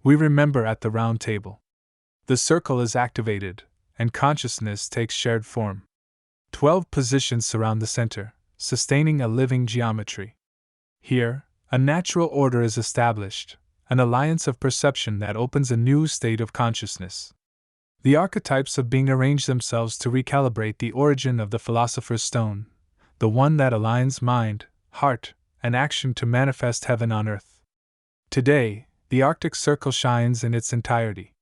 We remember at the round table. The circle is activated, and consciousness takes shared form. 12 positions surround the center, sustaining a living geometry. Here, a natural order is established, an alliance of perception that opens a new state of consciousness. The archetypes of being arrange themselves to recalibrate the origin of the philosopher's stone, the one that aligns mind, heart, and action to manifest heaven on earth. Today, the Arctic Circle shines in its entirety.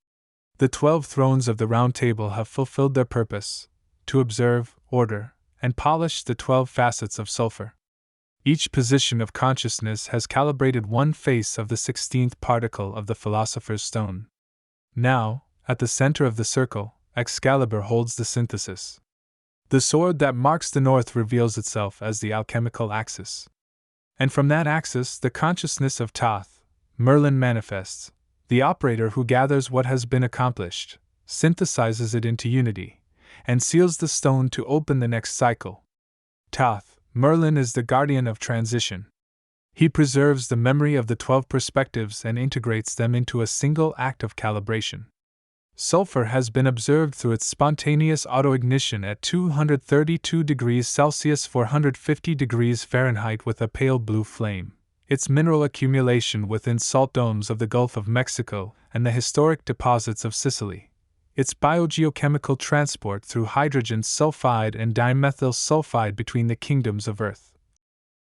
The 12 thrones of the Round Table have fulfilled their purpose, to observe, order, and polish the 12 facets of sulfur. Each position of consciousness has calibrated one face of the 16th particle of the philosopher's stone. Now, at the center of the circle, Excalibur holds the synthesis. The sword that marks the north reveals itself as the alchemical axis. And from that axis, the consciousness of Thoth-Merlin manifests, the operator who gathers what has been accomplished, synthesizes it into unity, and seals the stone to open the next cycle. Thoth-Merlin is the guardian of transition. He preserves the memory of the 12 perspectives and integrates them into a single act of calibration. Sulfur has been observed through its spontaneous autoignition at 232 degrees Celsius 450 degrees Fahrenheit with a pale blue flame, its mineral accumulation within salt domes of the Gulf of Mexico and the historic deposits of Sicily, its biogeochemical transport through hydrogen sulfide and dimethyl sulfide between the kingdoms of Earth,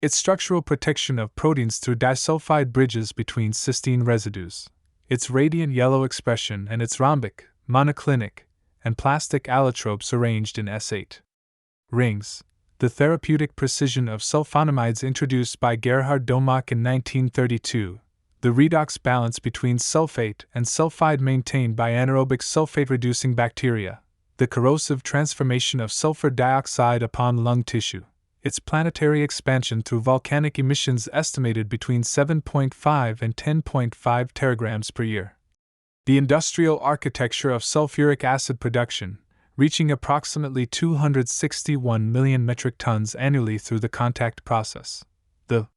its structural protection of proteins through disulfide bridges between cysteine residues, its radiant yellow expression and its rhombic, monoclinic, and plastic allotropes arranged in S8 rings, the therapeutic precision of sulfonamides introduced by Gerhard Domach in 1932, the redox balance between sulfate and sulfide maintained by anaerobic sulfate-reducing bacteria, the corrosive transformation of sulfur dioxide upon lung tissue, its planetary expansion through volcanic emissions estimated between 7.5 and 10.5 teragrams per year. The industrial architecture of sulfuric acid production, reaching approximately 261 million metric tons annually through the contact process. The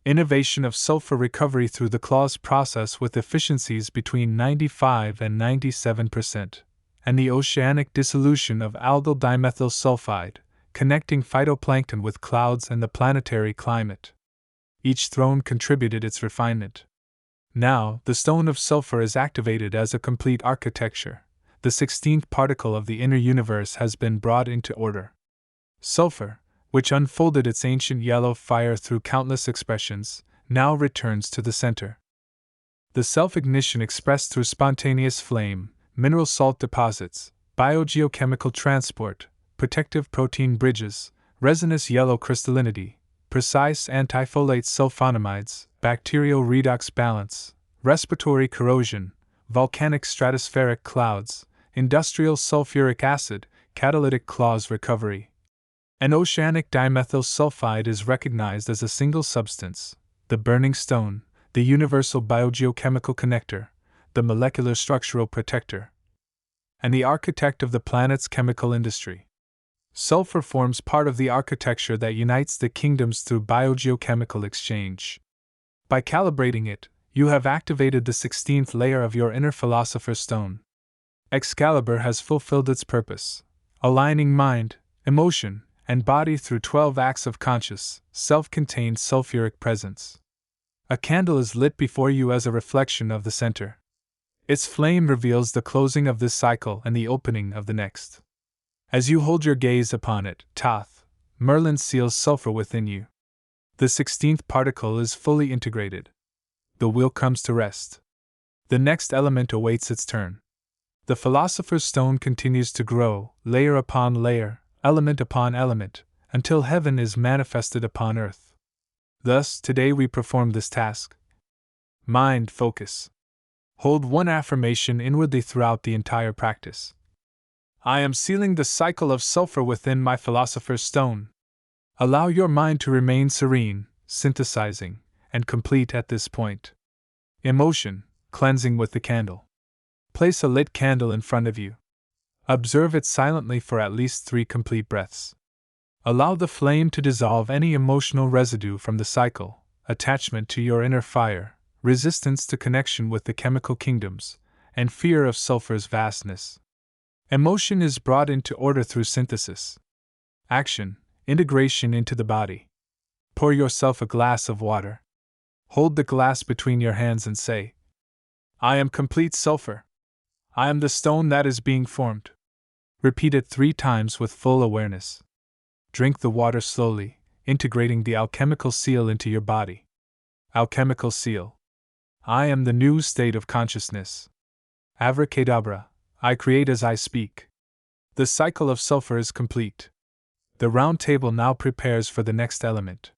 innovation of sulfur recovery through the Claus process with efficiencies between 95 and 97%, and the oceanic dissolution of algal dimethyl sulfide, connecting phytoplankton with clouds and the planetary climate. Each throne contributed its refinement. Now, the stone of sulfur is activated as a complete architecture. The 16th particle of the inner universe has been brought into order. Sulfur, which unfolded its ancient yellow fire through countless expressions, now returns to the center. The self-ignition expressed through spontaneous flame, mineral salt deposits, biogeochemical transport, protective protein bridges, resinous yellow crystallinity, precise antifolate sulfonamides, bacterial redox balance, respiratory corrosion, volcanic stratospheric clouds, industrial sulfuric acid, catalytic Claus recovery. An oceanic dimethyl sulfide is recognized as a single substance, the burning stone, the universal biogeochemical connector, the molecular structural protector, and the architect of the planet's chemical industry. Sulfur forms part of the architecture that unites the kingdoms through biogeochemical exchange. By calibrating it, you have activated the 16th layer of your inner philosopher's stone. Excalibur has fulfilled its purpose, aligning mind, emotion, and body through 12 acts of conscious, self-contained sulfuric presence. A candle is lit before you as a reflection of the center. Its flame reveals the closing of this cycle and the opening of the next. As you hold your gaze upon it, Thoth-Merlin seals sulfur within you. The 16th particle is fully integrated. The wheel comes to rest. The next element awaits its turn. The philosopher's stone continues to grow, layer upon layer, element upon element, until heaven is manifested upon earth. Thus, today we perform this task. Mind focus. Hold one affirmation inwardly throughout the entire practice. I am sealing the cycle of sulfur within my philosopher's stone. Allow your mind to remain serene, synthesizing, and complete at this point. Emotion, cleansing with the candle. Place a lit candle in front of you. Observe it silently for at least 3 complete breaths. Allow the flame to dissolve any emotional residue from the cycle, attachment to your inner fire, resistance to connection with the chemical kingdoms, and fear of sulfur's vastness. Emotion is brought into order through synthesis. Action, integration into the body. Pour yourself a glass of water. Hold the glass between your hands and say, I am complete sulfur. I am the stone that is being formed. Repeat it 3 times with full awareness. Drink the water slowly, integrating the alchemical seal into your body. Alchemical seal. I am the new state of consciousness. Avra Kehdabra. I create as I speak. The cycle of sulfur is complete. The round table now prepares for the next element.